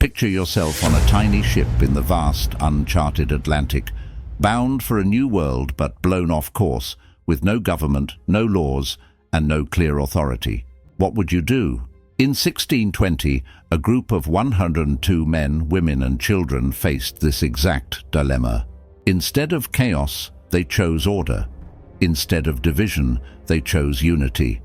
Picture yourself on a tiny ship in the vast, uncharted Atlantic, bound for a new world but blown off course, with no government, no laws, and no clear authority. What would you do? In 1620, a group of 102 men, women, and children faced this exact dilemma. Instead of chaos, they chose order. Instead of division, they chose unity.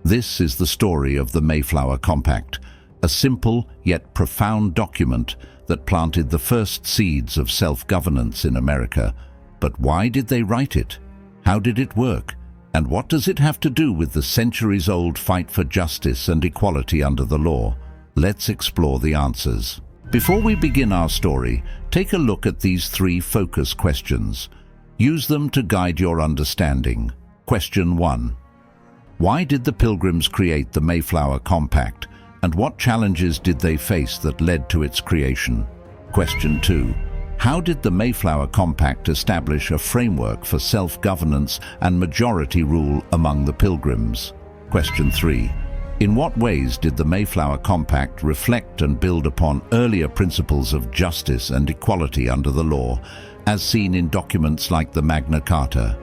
This is the story of the Mayflower Compact, a simple yet profound document that planted the first seeds of self-governance in America. But why did they write it? How did it work? And what does it have to do with the centuries-old fight for justice and equality under the law? Let's explore the answers. Before we begin our story, take a look at these 3 focus questions. Use them to guide your understanding. Question 1. Why did the Pilgrims create the Mayflower Compact, and what challenges did they face that led to its creation? Question 2. How did the Mayflower Compact establish a framework for self-governance and majority rule among the Pilgrims? Question 3. In what ways did the Mayflower Compact reflect and build upon earlier principles of justice and equality under the law, as seen in documents like the Magna Carta?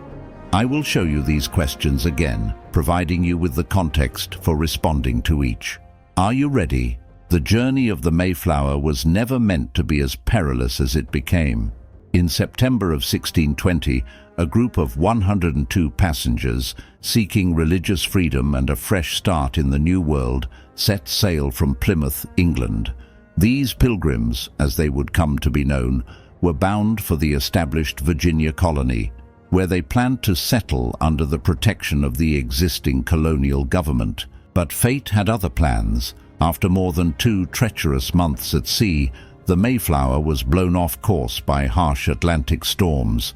I will show you these questions again, providing you with the context for responding to each. Are you ready? The journey of the Mayflower was never meant to be as perilous as it became. In September of 1620, a group of 102 passengers, seeking religious freedom and a fresh start in the New World, set sail from Plymouth, England. These pilgrims, as they would come to be known, were bound for the established Virginia colony, where they planned to settle under the protection of the existing colonial government. But fate had other plans. After more than 2 treacherous months at sea, the Mayflower was blown off course by harsh Atlantic storms.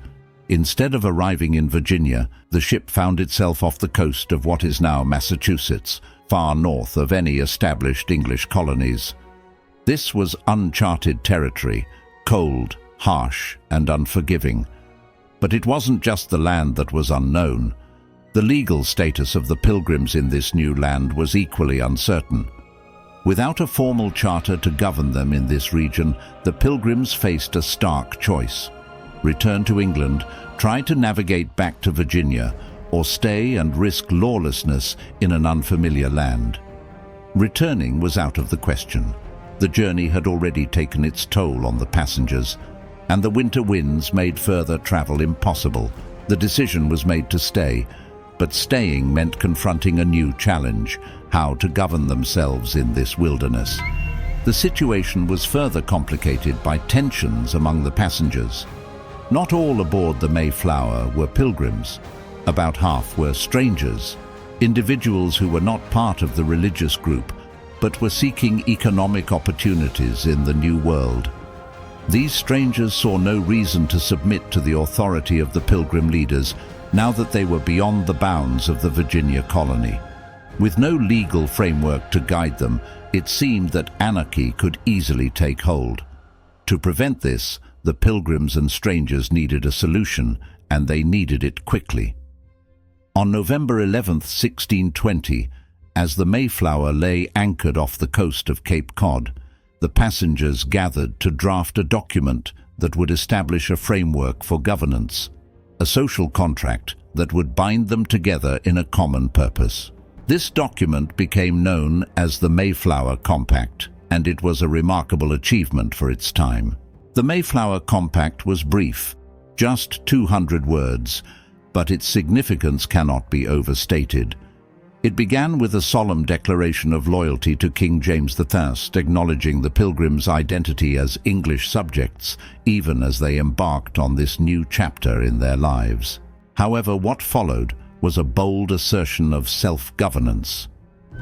Instead of arriving in Virginia, the ship found itself off the coast of what is now Massachusetts, far north of any established English colonies. This was uncharted territory, cold, harsh, and unforgiving. But it wasn't just the land that was unknown. The legal status of the Pilgrims in this new land was equally uncertain. Without a formal charter to govern them in this region, the Pilgrims faced a stark choice: return to England, try to navigate back to Virginia, or stay and risk lawlessness in an unfamiliar land. Returning was out of the question. The journey had already taken its toll on the passengers, and the winter winds made further travel impossible. The decision was made to stay, but staying meant confronting a new challenge: how to govern themselves in this wilderness. The situation was further complicated by tensions among the passengers. Not all aboard the Mayflower were pilgrims. About half were strangers, individuals who were not part of the religious group, but were seeking economic opportunities in the New World. These strangers saw no reason to submit to the authority of the Pilgrim leaders, now that they were beyond the bounds of the Virginia colony. With no legal framework to guide them, it seemed that anarchy could easily take hold. To prevent this, the Pilgrims and strangers needed a solution, and they needed it quickly. On November 11, 1620, as the Mayflower lay anchored off the coast of Cape Cod, the passengers gathered to draft a document that would establish a framework for governance, a social contract that would bind them together in a common purpose. This document became known as the Mayflower Compact, and it was a remarkable achievement for its time. The Mayflower Compact was brief, just 200 words, but its significance cannot be overstated. It began with a solemn declaration of loyalty to King James I, acknowledging the Pilgrims' identity as English subjects, even as they embarked on this new chapter in their lives. However, what followed was a bold assertion of self-governance.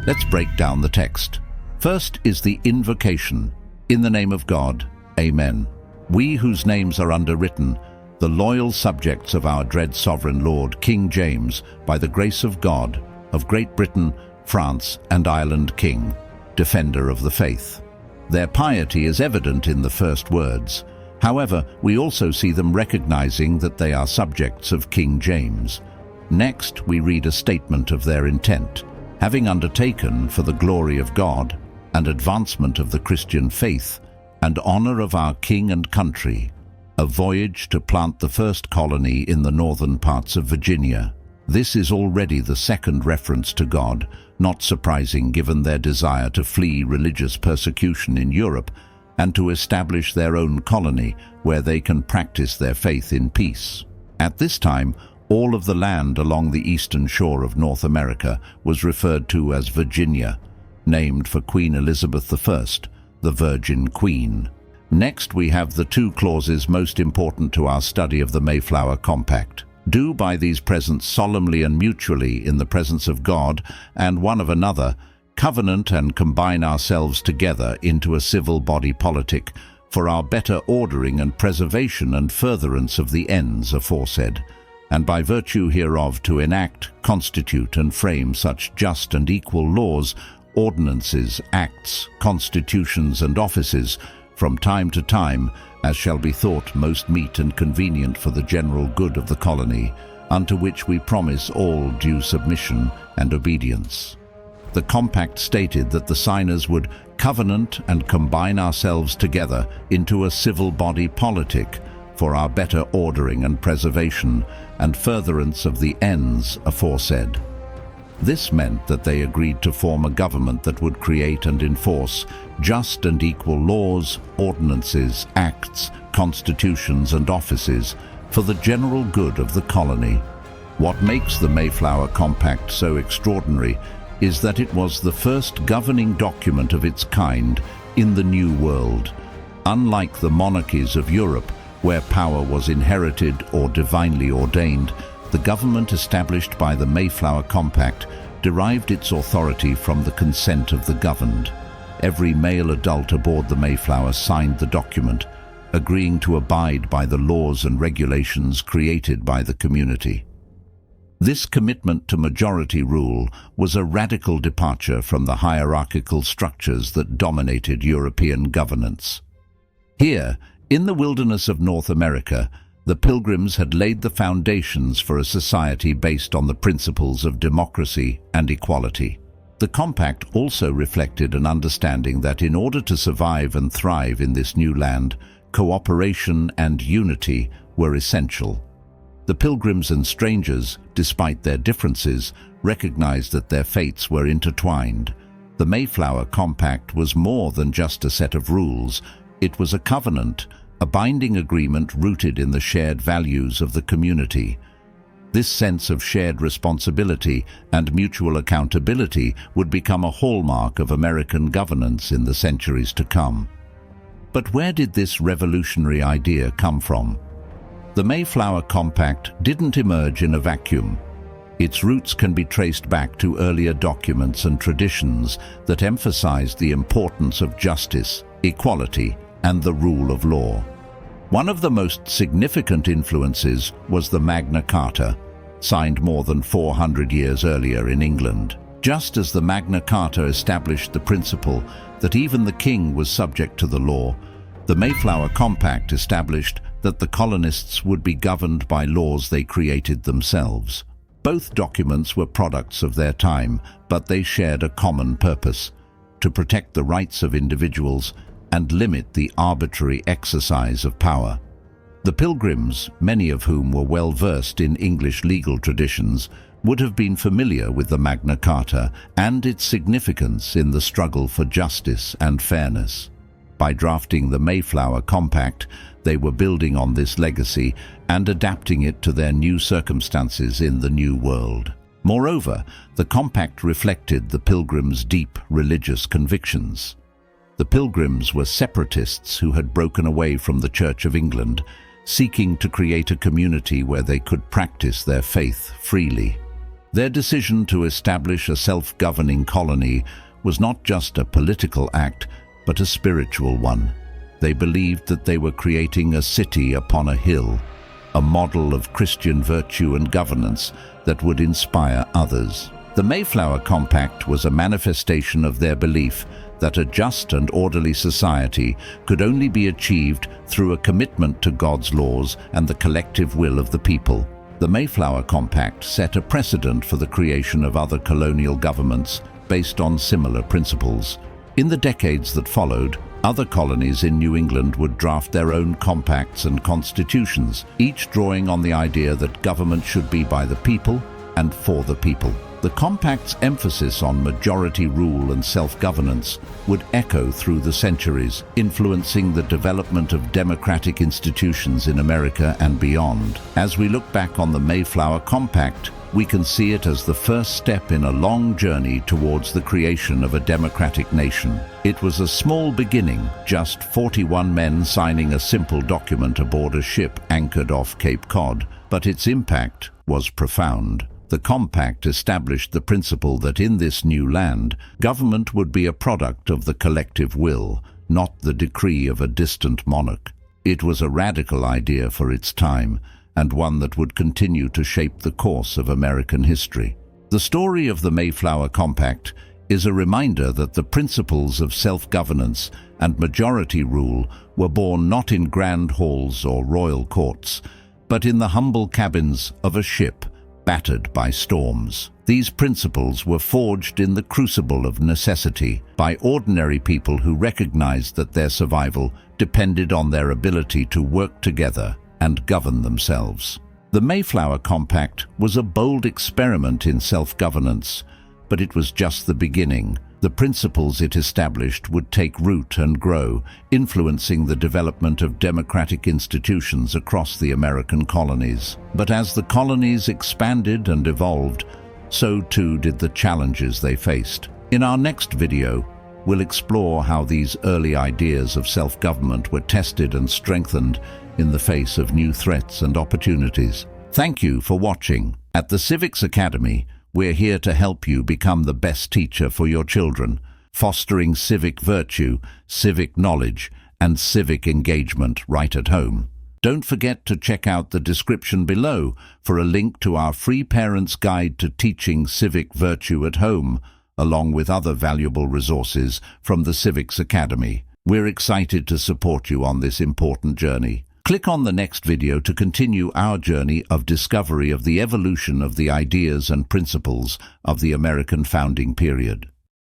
Let's break down the text. First is the invocation. In the name of God, Amen. We whose names are underwritten, the loyal subjects of our dread sovereign Lord, King James, by the grace of God, of Great Britain, France, and Ireland King, defender of the faith. Their piety is evident in the first words. However, we also see them recognizing that they are subjects of King James. Next, we read a statement of their intent. Having undertaken for the glory of God and advancement of the Christian faith, and honor of our king and country, a voyage to plant the first colony in the northern parts of Virginia. This is already the second reference to God, not surprising given their desire to flee religious persecution in Europe and to establish their own colony where they can practice their faith in peace. At this time, all of the land along the eastern shore of North America was referred to as Virginia, named for Queen Elizabeth I, the Virgin Queen. Next, we have the two clauses most important to our study of the Mayflower Compact. Do by these presents solemnly and mutually in the presence of God and one of another, covenant and combine ourselves together into a civil body politic for our better ordering and preservation and furtherance of the ends aforesaid, and by virtue hereof to enact, constitute, and frame such just and equal laws, ordinances, acts, constitutions, and offices from time to time, as shall be thought most meet and convenient for the general good of the colony, unto which we promise all due submission and obedience. The compact stated that the signers would covenant and combine ourselves together into a civil body politic for our better ordering and preservation and furtherance of the ends aforesaid. This meant that they agreed to form a government that would create and enforce just and equal laws, ordinances, acts, constitutions, and offices for the general good of the colony. What makes the Mayflower Compact so extraordinary is that it was the first governing document of its kind in the New World. Unlike the monarchies of Europe, where power was inherited or divinely ordained, the government established by the Mayflower Compact derived its authority from the consent of the governed. Every male adult aboard the Mayflower signed the document, agreeing to abide by the laws and regulations created by the community. This commitment to majority rule was a radical departure from the hierarchical structures that dominated European governance. Here, in the wilderness of North America, the Pilgrims had laid the foundations for a society based on the principles of democracy and equality. The compact also reflected an understanding that in order to survive and thrive in this new land, cooperation and unity were essential. The Pilgrims and strangers, despite their differences, recognized that their fates were intertwined. The Mayflower Compact was more than just a set of rules. It was a covenant, a binding agreement rooted in the shared values of the community. This sense of shared responsibility and mutual accountability would become a hallmark of American governance in the centuries to come. But where did this revolutionary idea come from? The Mayflower Compact didn't emerge in a vacuum. Its roots can be traced back to earlier documents and traditions that emphasized the importance of justice, equality, and the rule of law. One of the most significant influences was the Magna Carta, signed more than 400 years earlier in England. Just as the Magna Carta established the principle that even the king was subject to the law, the Mayflower Compact established that the colonists would be governed by laws they created themselves. Both documents were products of their time, but they shared a common purpose: to protect the rights of individuals and limit the arbitrary exercise of power. The Pilgrims, many of whom were well versed in English legal traditions, would have been familiar with the Magna Carta and its significance in the struggle for justice and fairness. By drafting the Mayflower Compact, they were building on this legacy and adapting it to their new circumstances in the New World. Moreover, the Compact reflected the Pilgrims' deep religious convictions. The Pilgrims were separatists who had broken away from the Church of England, seeking to create a community where they could practice their faith freely. Their decision to establish a self-governing colony was not just a political act, but a spiritual one. They believed that they were creating a city upon a hill, a model of Christian virtue and governance that would inspire others. The Mayflower Compact was a manifestation of their belief that a just and orderly society could only be achieved through a commitment to God's laws and the collective will of the people. The Mayflower Compact set a precedent for the creation of other colonial governments based on similar principles. In the decades that followed, Other colonies in New England would draft their own compacts and constitutions, each drawing on the idea that government should be by the people and for the people. The compact's emphasis on majority rule and self-governance would echo through the centuries, influencing the development of democratic institutions in America and beyond. As we look back on the Mayflower Compact, we can see it as the first step in a long journey towards the creation of a democratic nation. It was a small beginning, just 41 men signing a simple document aboard a ship anchored off Cape Cod, but its impact was profound. The compact established the principle that in this new land, government would be a product of the collective will, not the decree of a distant monarch. It was a radical idea for its time, and one that would continue to shape the course of American history. The story of the Mayflower Compact is a reminder that the principles of self-governance and majority rule were born not in grand halls or royal courts, but in the humble cabins of a ship battered by storms. These principles were forged in the crucible of necessity by ordinary people who recognized that their survival depended on their ability to work together and govern themselves. The Mayflower Compact was a bold experiment in self-governance, but it was just the beginning. The principles it established would take root and grow, influencing the development of democratic institutions across the American colonies. But as the colonies expanded and evolved, so too did the challenges they faced. In our next video, we'll explore how these early ideas of self-government were tested and strengthened in the face of new threats and opportunities. Thank you for watching. At the Civics Academy, we're here to help you become the best teacher for your children, fostering civic virtue, civic knowledge, and civic engagement right at home. Don't forget to check out the description below for a link to our free Parents' Guide to Teaching Civic Virtue at Home, along with other valuable resources from the Civics Academy. We're excited to support you on this important journey. Click on the next video to continue our journey of discovery of the evolution of the ideas and principles of the American founding period.